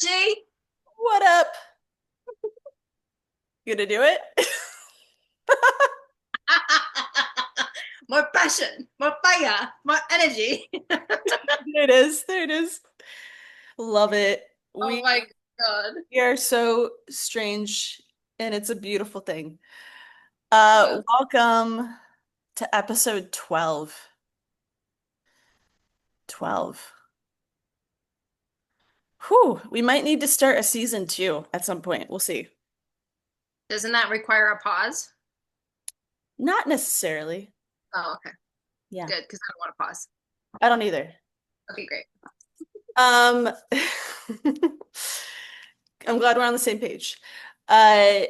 energy. What up? You gonna do it? More passion, more fire, more energy. There it is. There it is. Love it. Oh We my God. we are so strange and it's a beautiful thing. Yeah. Welcome to episode 12. 12. Whew, we might need to start a season 2 at some point. We'll see. Doesn't that require a pause? Not necessarily. Oh, okay. Yeah, Good, because I don't want to pause. I don't either. Okay, great. Um, I'm glad we're on the same page. Uh,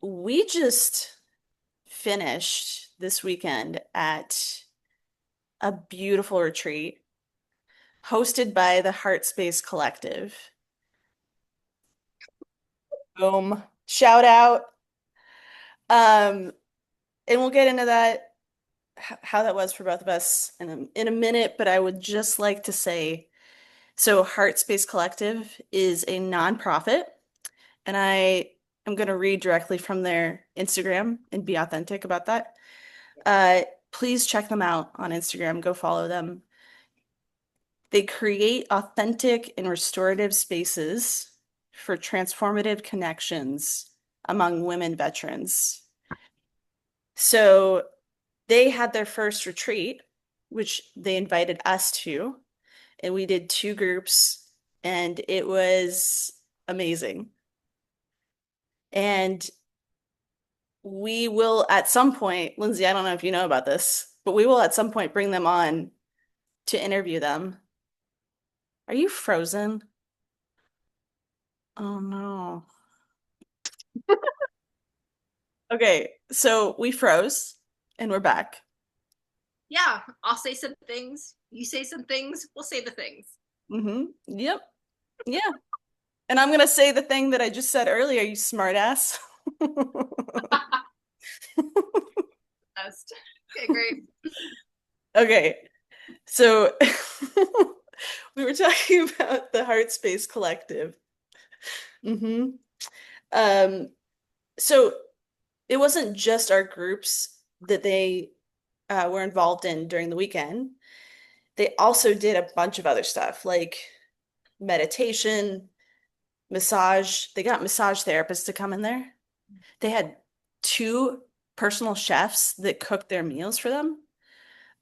we just finished this weekend at a beautiful retreat hosted by the Heart Space Collective. Boom. Shout out. Um, and we'll get into that, how that was for both of us in a minute, but I would just like to say, so Heart Space Collective is a nonprofit, and I am going to read directly from their Instagram and be authentic about that. Uh, Please check them out on Instagram. Go follow them. They create authentic and restorative spaces for transformative connections among women veterans. So they had their first retreat, which they invited us to, and we did two groups, and it was amazing. And we will at some point, Lindsay, I don't know if you know about this, but we will at some point bring them on to interview them. Are you frozen? Oh no. Okay, so we froze and we're back. Yeah, I'll say some things. You say some things. We'll say the things. Yep. Yeah. And I'm gonna say the thing that I just said earlier, you smartass. Best. Okay, great. Okay. So we were talking about the Heart Space Collective. hmm Um, so it wasn't just our groups that they were involved in during the weekend. They also did a bunch of other stuff like meditation, massage. They got massage therapists to come in there. They had two personal chefs that cooked their meals for them.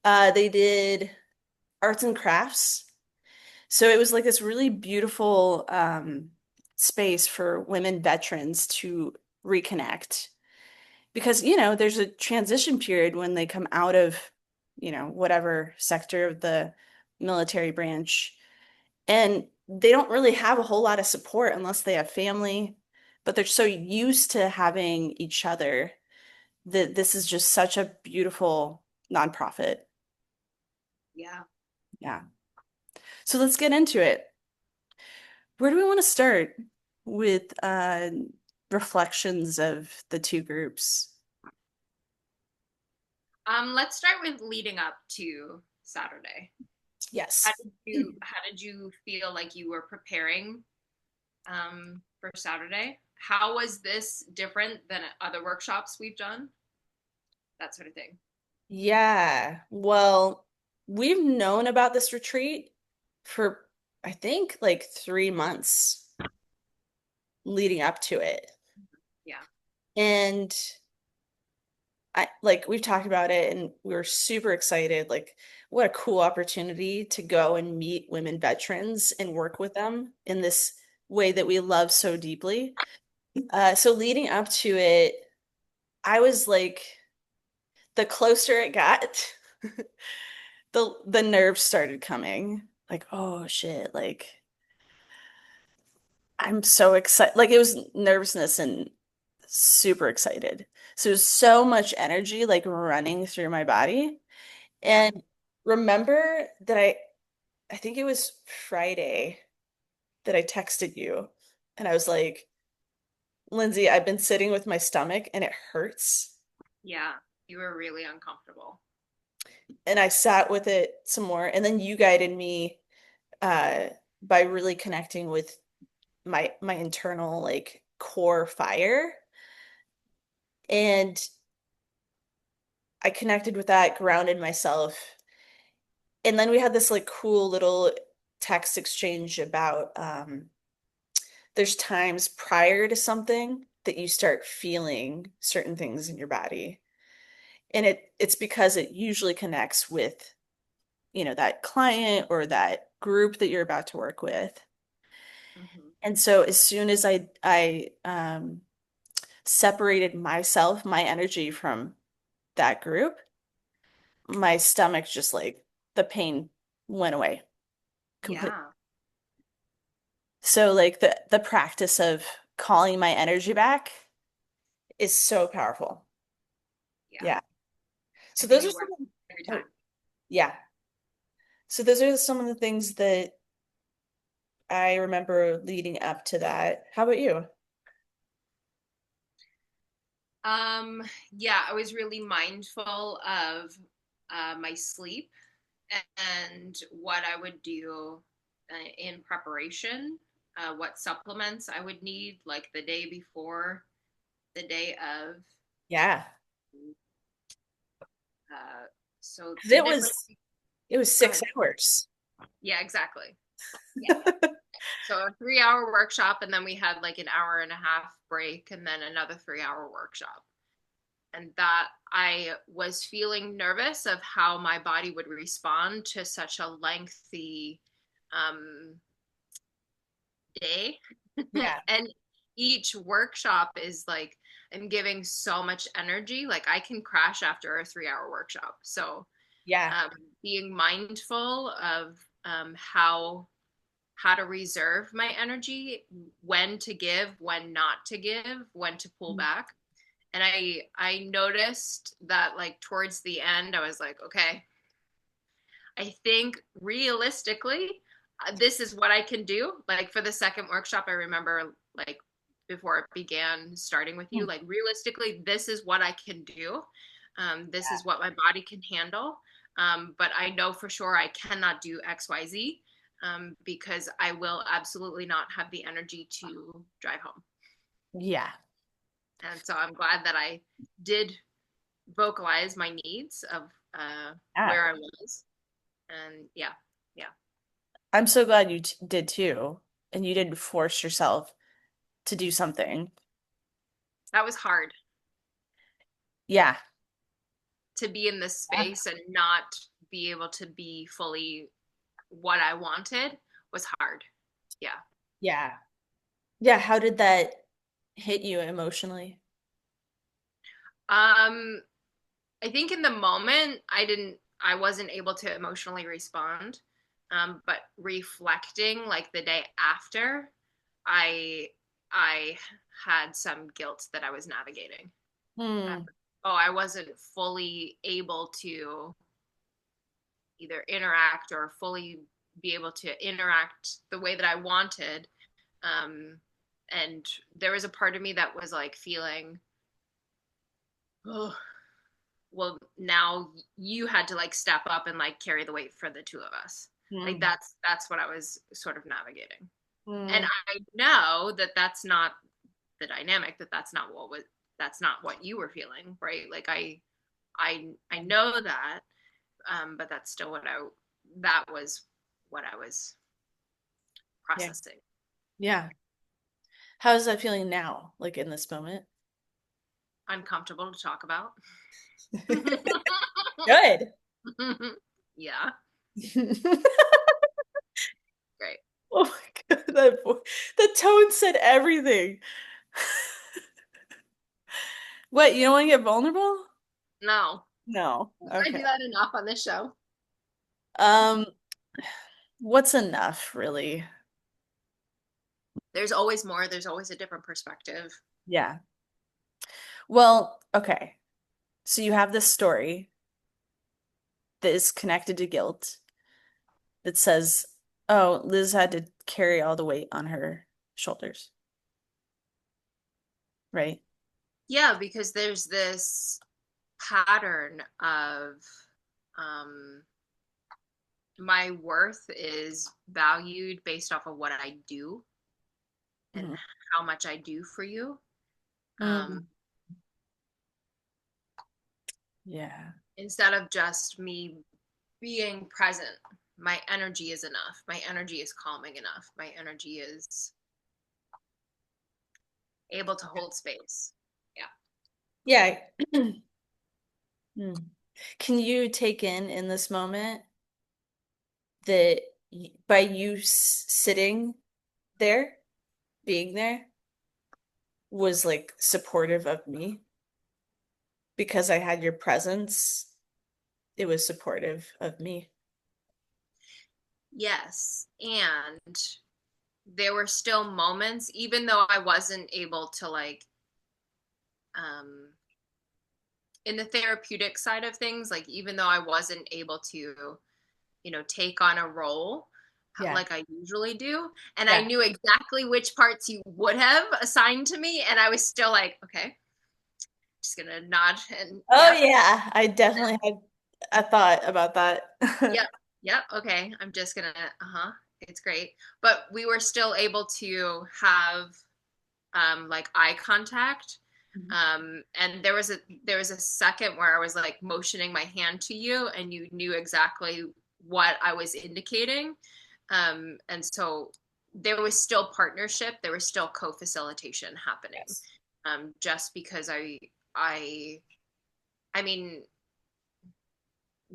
They did arts and crafts. So it was like this really beautiful space for women veterans to reconnect because, there's a transition period when they come out of, whatever sector of the military branch. And they don't really have a whole lot of support unless they have family, but they're so used to having each other that this is just such a beautiful nonprofit. Yeah. Yeah. So let's get into it. Where do we want to start with reflections of the two groups? Let's start with leading up to Saturday. Yes. How did you feel like you were preparing for Saturday? How was this different than other workshops we've done? That sort of thing. Yeah. Well, we've known about this retreat for, I think, like 3 months leading up to it. Yeah. And we've talked about it and we were super excited. Like, what a cool opportunity to go and meet women veterans and work with them in this way that we love so deeply. So leading up to it, I was like, the closer it got, the nerves started coming. Like, oh shit, like I'm so excited. Like it was nervousness and super excited. So there's so much energy like running through my body. Yeah. And remember that I think it was Friday that I texted you and I was like, Lindsay, I've been sitting with my stomach and it hurts. Yeah. You were really uncomfortable. And I sat with it some more. And then you guided me uh by really connecting with my internal like core fire. And I connected with that, grounded myself. And then we had this like cool little text exchange about there's times prior to something that you start feeling certain things in your body. And it's because it usually connects with, that client or that group that you're about to work with. Hmm. And so as soon as I separated myself, my energy from that group, my stomach just like the pain went away completely. Yeah. So like the practice of calling my energy back is so powerful. Yeah. Yeah. I So those think are it some works of, every oh, time. yeah. So those are some of the things that I remember leading up to that. How about you? Um, yeah, I was really mindful of my sleep and what I would do in preparation, what supplements I would need like the day before, the day of. Yeah. Uh, so 'Cause the it difference. was it was Go 6 ahead. hours. Yeah, exactly. Yeah. So a 3 hour workshop, and then we had like an hour and a half break, and then another 3 hour workshop. And that I was feeling nervous of how my body would respond to such a lengthy um, day. Yeah. And each workshop is like, I'm giving so much energy. Like I can crash after a 3 hour workshop. So Yeah. being mindful of how to reserve my energy, when to give, when not to give, when to pull back. And I noticed that like towards the end I was like, okay, I think realistically this is what I can do. Like for the second workshop I remember like before it began starting with you, Mm. like realistically this is what I can do. This is what my body can handle. But I know for sure I cannot do XYZ, because I will absolutely not have the energy to drive home. Yeah. And so I'm glad that I did vocalize my needs of Yeah. where I was. And yeah, yeah, I'm so glad you t did too, and you didn't force yourself to do something. that was hard Yeah. to be in this Yeah. space and not be able to be fully what I wanted was hard. Yeah. Yeah. Yeah. How did that hit you emotionally? Um, I think in the moment I wasn't able to emotionally respond. But reflecting like the day after, I, I had some guilt that I was navigating. Hmm. Oh, I wasn't fully able to either interact or fully be able to interact the way that I wanted. Um, and there was a part of me that was like feeling, oh, well, now you had to like step up and like carry the weight for the two of us. Like Hmm. that's what I was sort of navigating. And Hmm. I know that that's not the dynamic, that's not what you were feeling, right? Like I know that, but that's still that was what I was Yeah. processing. Yeah. How is that feeling now, like in this moment? Uncomfortable to talk about. Good. Yeah, great. Oh my God, the tone said everything. What, you don't want to get vulnerable? No, No. I Okay. do that enough on this show. Um, what's enough, really? There's always more. There's always a different perspective. Yeah. Well, okay. So you have this story that is connected to guilt that says, oh, Liz had to carry all the weight on her shoulders, right? Yeah, because there's this pattern of um, my worth is valued based off of what I do. and Mhm. how much I do for you. Mm. Um, Yeah. Instead of just me being present, my energy is enough. My energy is calming enough. My energy is able to hold space. Yeah. Yeah. Mm. Can you take in this moment that by you sitting there, being there, was like supportive of me because I had your presence, it was supportive of me. Yes. And there were still moments, even though I wasn't able to like, um, in the therapeutic side of things, like even though I wasn't able to, take on a role Yeah. like I usually do, and I Yeah. knew exactly which parts you would have assigned to me, and I was still like, okay, just gonna nod and Oh yep, yeah, I definitely had a thought about that. yep, yep, okay, I'm just gonna, it's great. But we were still able to have like eye contact. And there was a second where I was like motioning my hand to you, and you knew exactly what I was indicating. And so there was still partnership, there was still co-facilitation happening. Yes. Just because I I mean,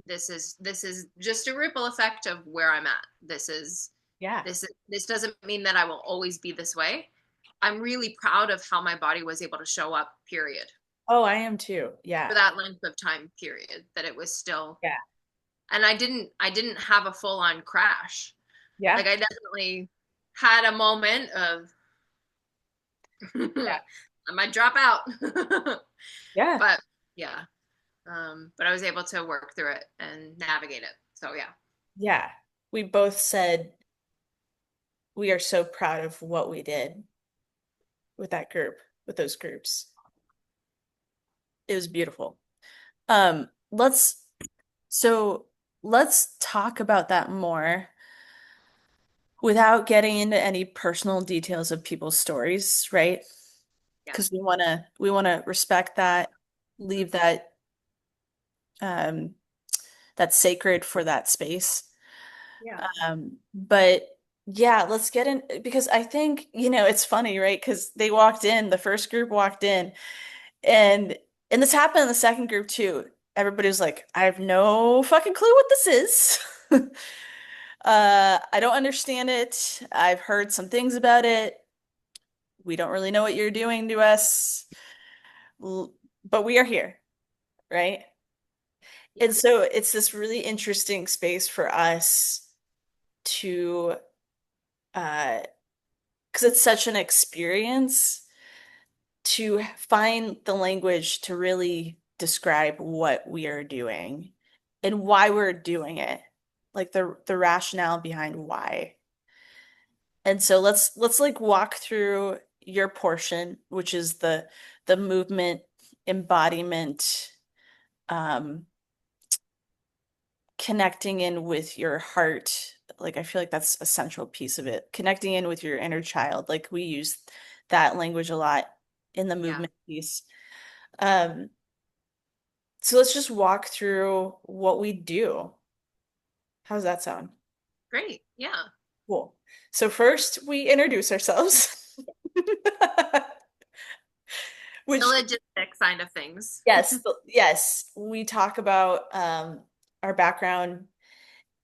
this is just a ripple effect of where I'm at. Yeah. This doesn't mean that I will always be this way. I'm really proud of how my body was able to show up, period, Oh, I am too. for Yeah. that length of time, period, that it was still. Yeah. And I didn't have a full on crash. Yeah. Like I definitely had a moment of Yeah. I might drop out. Yeah. But yeah. But I was able to work through it and navigate it. So yeah. Yeah. We both said we are so proud of what we did with that group, with those groups. It was beautiful. Um, let's so let's talk about that more without getting into any personal details of people's stories, right? Yeah. Because we want to respect that, leave um that's sacred for that space. Yeah. But yeah, let's get in because I think, it's funny, right? Because they walked in, the first group walked in, and and this happened in the second group too. Everybody was like, I have no fucking clue what this is. I don't understand it. I've heard some things about it. We don't really know what you're doing to us, but we are here, right? Yeah. And so it's this really interesting space for us to because it's such an experience to find the language to really describe what we are doing and why we're doing it, like the rationale behind why. And so let's like walk through your portion, which is the movement embodiment, um, connecting in with your heart. Like I feel like that's a central piece of it. Connecting in with your inner child. Like we use that language a lot in the Yeah. movement piece. Um, so let's just walk through what we do. How's that sound? Great. Yeah. Cool. So first we introduce ourselves. The Which logistic side of things. yes, we talk about our background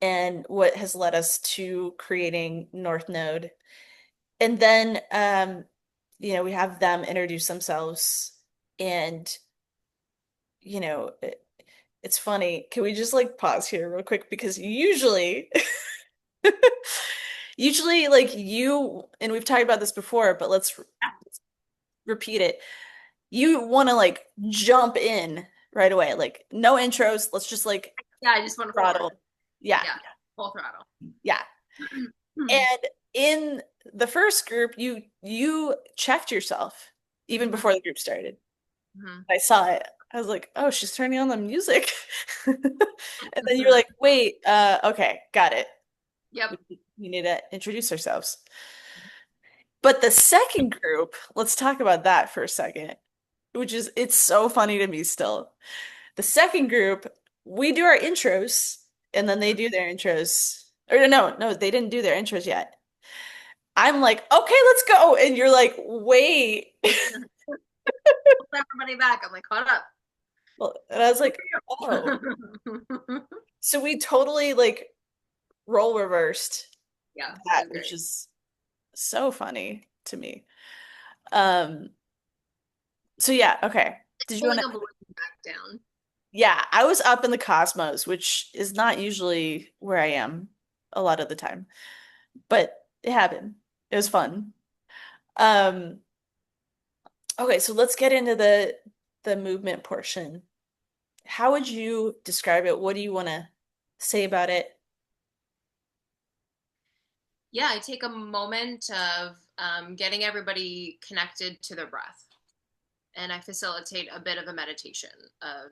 and what has led us to creating North Node. And then we have them introduce themselves and it's funny. Can we just like pause here real quick? Because usually usually like you and we've talked about this before, but let's repeat it. You want to like jump in right away. Like no intros. Let's just like Yeah, I just went forward. throttle. Yeah. Yeah. Full throttle. Yeah. And in the first group, you checked yourself even Hmm. before the group started. Hmm. I saw it. I was like, oh, she's turning on the music. And then you're Hmm. like, wait, okay, got it. Yep. We need to introduce ourselves. But the second group, let's talk about that for a second, which is it's so funny to me still. The second group, we do our intros and then they do their intros. Or no, they didn't do their intros yet. I'm like, okay, let's go. And you're like, wait. Pull everybody back. I'm like, hold up. Well, and I was like, oh. So we totally like role reversed Yeah, it that, was which great. is so funny to me. Um, so yeah, okay. Did you want Pulling to? a balloon back down. Yeah, I was up in the cosmos, which is not usually where I am a lot of the time, but it happened. It was fun. Um, okay, so let's get into the movement portion. How would you describe it? What do you want to say about it? Yeah, I take a moment of getting everybody connected to their breath, and I facilitate a bit of a meditation of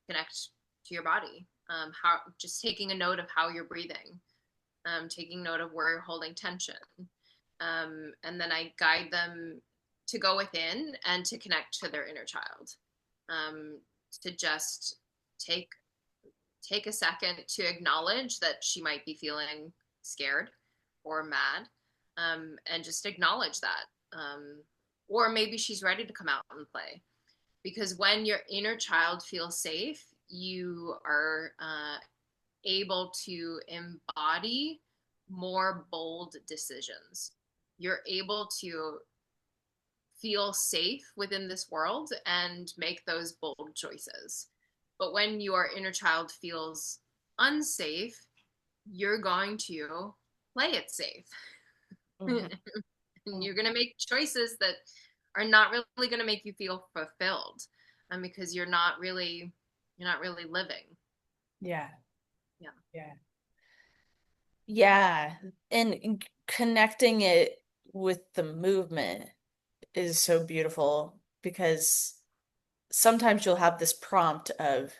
connect to your body. How just taking a note of how you're breathing, taking note of where you're holding tension, and then I guide them to go within and to connect to their inner child. Um, to just take take a second to acknowledge that she might be feeling scared or mad, and just acknowledge that. Or maybe she's ready to come out and play. Because when your inner child feels safe, you are able to embody more bold decisions. You're able to feel safe within this world and make those bold choices. But when your inner child feels unsafe, you're going to play it safe. Mhm. And you're going to make choices that are not really going to make you feel fulfilled, because you're not really living. Yeah. Yeah. Yeah. Yeah. And connecting it with the movement is so beautiful because sometimes you'll have this prompt of,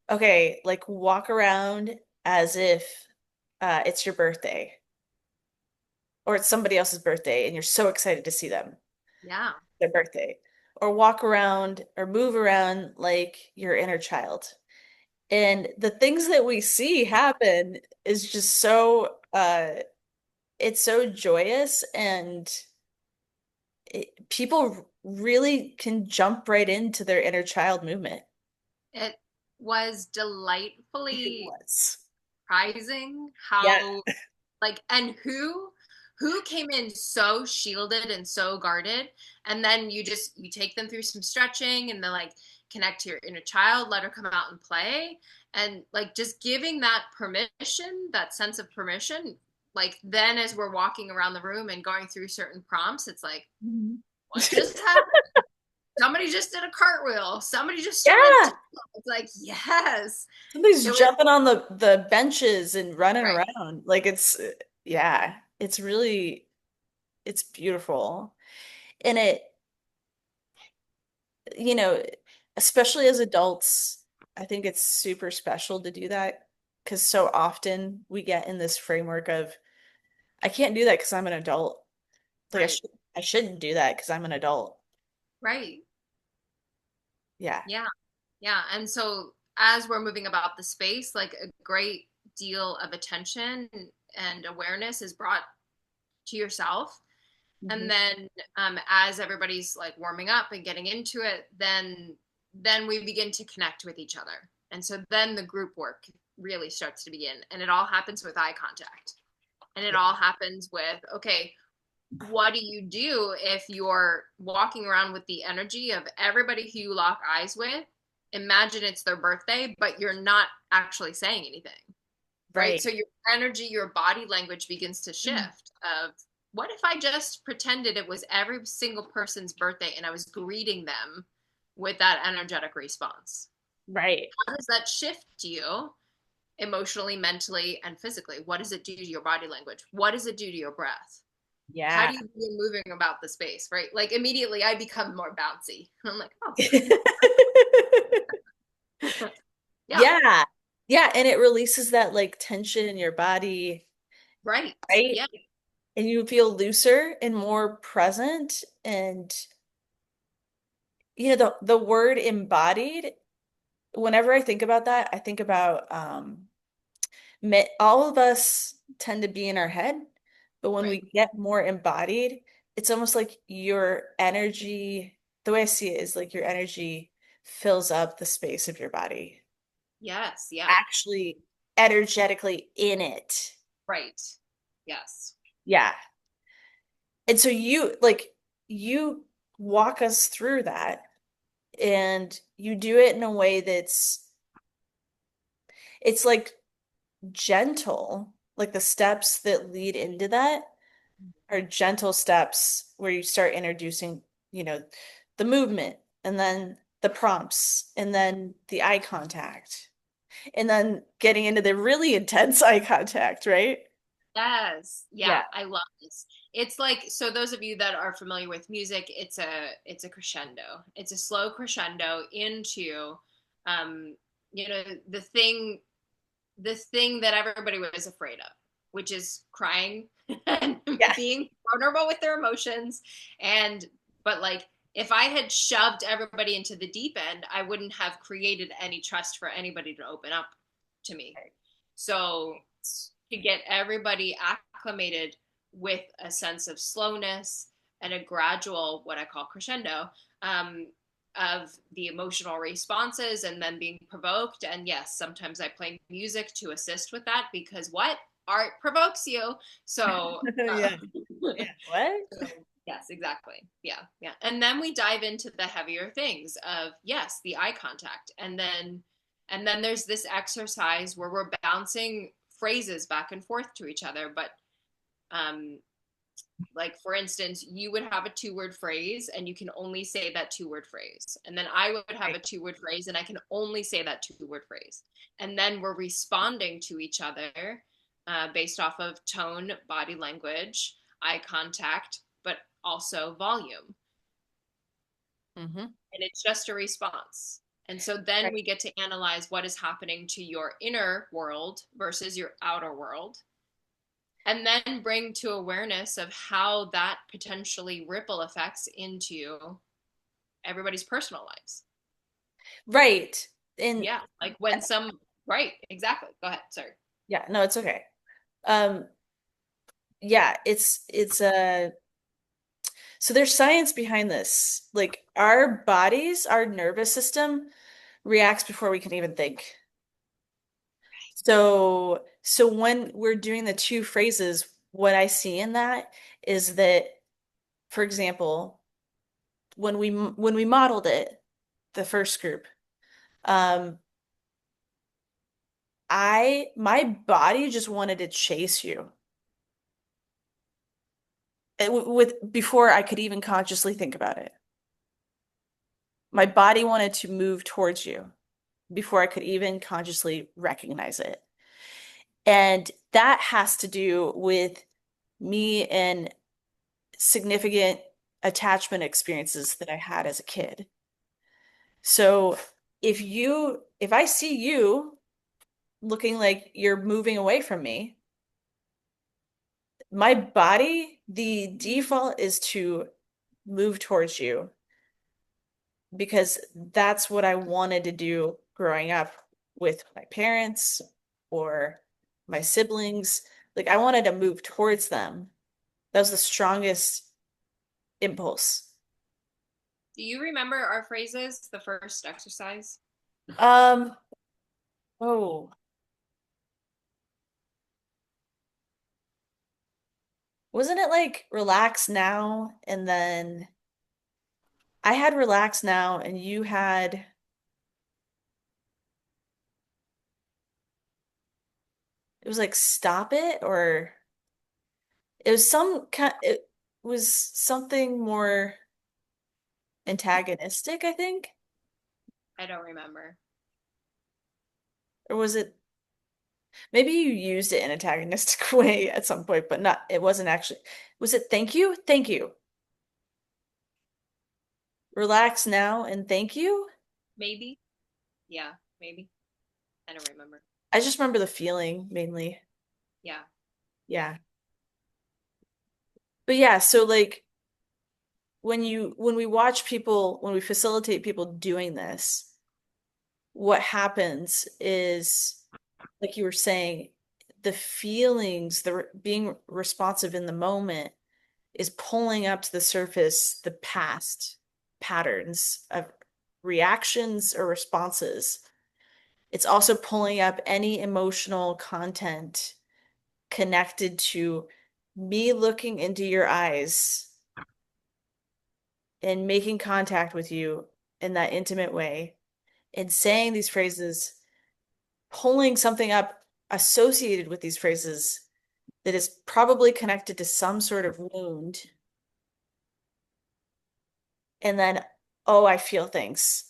okay, like walk around as if it's your birthday or it's somebody else's birthday and you're so excited to see them, Yeah. their birthday. Or walk around or move around like your inner child. And the things that we see happen is just so it's so joyous and people really can jump right into their inner child movement. It was It delightfully was. surprising Yeah. how, like, and who came in so shielded and so guarded, and then you take them through some stretching and then like connect to your inner child, let her come out and play, and like just giving that permission, that sense of permission. Like then as we're walking around the room and going through certain prompts, it's like, Mhm. what just happened? Somebody just did a cartwheel, somebody just started to, Yeah. it's like, yes. Somebody's It was jumping on the benches and running right. around. Like yeah, it's really it's beautiful. And it, you know, especially as adults, I think it's super special to do that because so often we get in this framework of I can't do that because I'm an adult. Like Right. I shouldn't do that because I'm an adult. Right. Yeah. Yeah. Yeah. And so as we're moving about the space, like a great deal of attention and awareness is brought to yourself. Mhm. And then as everybody's like warming up and getting into it, then we begin to connect with each other. And so then the group work really starts to begin. And it all happens with eye contact. And it Yeah. all happens with, okay, what do you do if you're walking around with the energy of everybody who you lock eyes with? Imagine it's their birthday, but you're not actually saying anything, right? Right. So your energy, your body language begins to Mm. shift of what if I just pretended it was every single person's birthday and I was greeting them with that energetic response? Right. How does that shift you emotionally, mentally, and physically? What does it do to your body language? What does it do to your breath? How Yeah. do you begin moving about the space, right? Like immediately I become more bouncy. I'm like, oh, yeah, Yeah. Yeah, and it releases that like tension in your body, right. right? Yeah, and you feel looser and more present. And the word embodied, whenever I think about that, I think about all of us tend to be in our head, but when we Right. get more embodied, it's almost like your energy, the way I see it is like your energy fills up the space of your body, Yes. Yeah. actually energetically in it. Right. Yes. Yeah. And so you walk us through that, and you do it in a way it's like gentle, like the steps that lead into that are gentle steps where you start introducing, you know, the movement, and then the prompts, and then the eye contact, and then getting into the really intense eye contact, right? Yes. Yeah, Yeah. I love this. It's like, so those of you that are familiar with music, it's a crescendo. It's a slow crescendo into um you know the thing that everybody was afraid of, which is crying and Yeah. being vulnerable with their emotions. And, but like, if I had shoved everybody into the deep end, I wouldn't have created any trust for anybody to open up to me. So, to get everybody acclimated with a sense of slowness and a gradual, what I call crescendo, um, of the emotional responses and then being provoked. And yes, sometimes I play music to assist with that because what? Art provokes you. So, Yeah. Yeah. What? yes, exactly. Yeah, yeah. And then we dive into the heavier things of yes, the eye contact. And then there's this exercise where we're bouncing phrases back and forth to each other, but um like for instance, you would have a two-word phrase and you can only say that two-word phrase, and then I would have a Right. two-word phrase and I can only say that two-word phrase, and then we're responding to each other based off of tone, body language, eye contact, but also volume, Hmm. and it's just a response. And so then Right. we get to analyze what is happening to your inner world versus your outer world, and then bring to awareness of how that potentially ripple effects into everybody's personal lives. Right. And Yeah, like when some, right, exactly. Go ahead. Sorry. yeah, no, it's okay. Um, yeah, it's so there's science behind this. Like our bodies, our nervous system reacts before we can even think. So when we're doing the two phrases, what I see in that is that, for example, when we modeled it, the first group, um, my body just wanted to chase you. With before I could even consciously think about it. My body wanted to move towards you before I could even consciously recognize it. And that has to do with me and significant attachment experiences that I had as a kid. So if I see you looking like you're moving away from me, my body, the default is to move towards you because that's what I wanted to do growing up with my parents or my siblings. Like I wanted to move towards them. That was the strongest impulse. Do you remember our phrases, the first exercise? Um, oh, wasn't it like relax now and then I had relax now and you had it was like stop it, or it was something more antagonistic, I think. I don't remember. Or was it maybe you used it in an antagonistic way at some point, but not it wasn't actually. Was it thank you? Thank you. Relax now and thank you. Maybe. Yeah, maybe. I don't remember. I just remember the feeling mainly. Yeah. Yeah. But yeah, so like when we watch people, when we facilitate people doing this, what happens is, like you were saying, the feelings, being responsive in the moment is pulling up to the surface the past patterns of reactions or responses. It's also pulling up any emotional content connected to me looking into your eyes and making contact with you in that intimate way and saying these phrases, pulling something up associated with these phrases that is probably connected to some sort of wound. And then, oh, I feel things.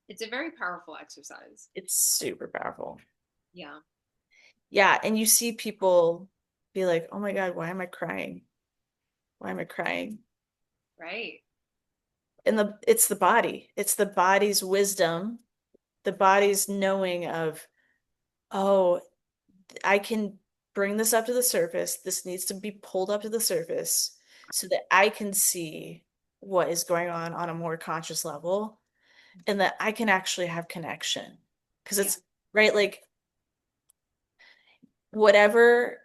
It's a very powerful exercise. It's super powerful. Yeah. Yeah. And you see people be like, oh my God, why am I crying? Why am I crying? Right. And it's the body. It's the body's wisdom, the body's knowing of, oh, I can bring this up to the surface. This needs to be pulled up to the surface so that I can see what is going on a more conscious level and that I can actually have connection. Because Yeah. it's right, like whatever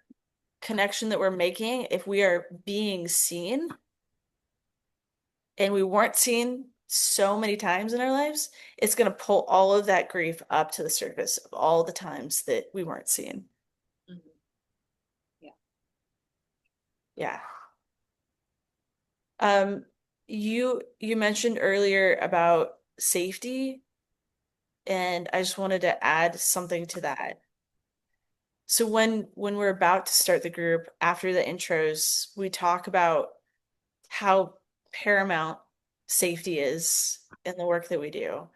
connection that we're making, if we are being seen and we weren't seen so many times in our lives, it's going to pull all of that grief up to the surface of all the times that we weren't seen. Hmm. Yeah. Yeah. Um, you mentioned earlier about safety, and I just wanted to add something to that. So when we're about to start the group, after the intros, we talk about how paramount safety is in the work that we do.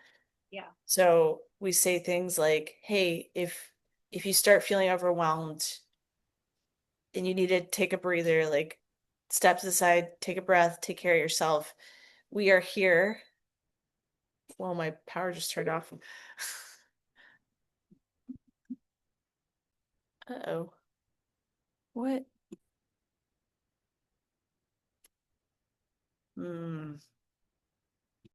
Yeah. So we say things like, "Hey, if you start feeling overwhelmed and you need to take a breather, like step to the side, take a breath, take care of yourself. We are here." Well, my power just turned off. Uh-oh. What?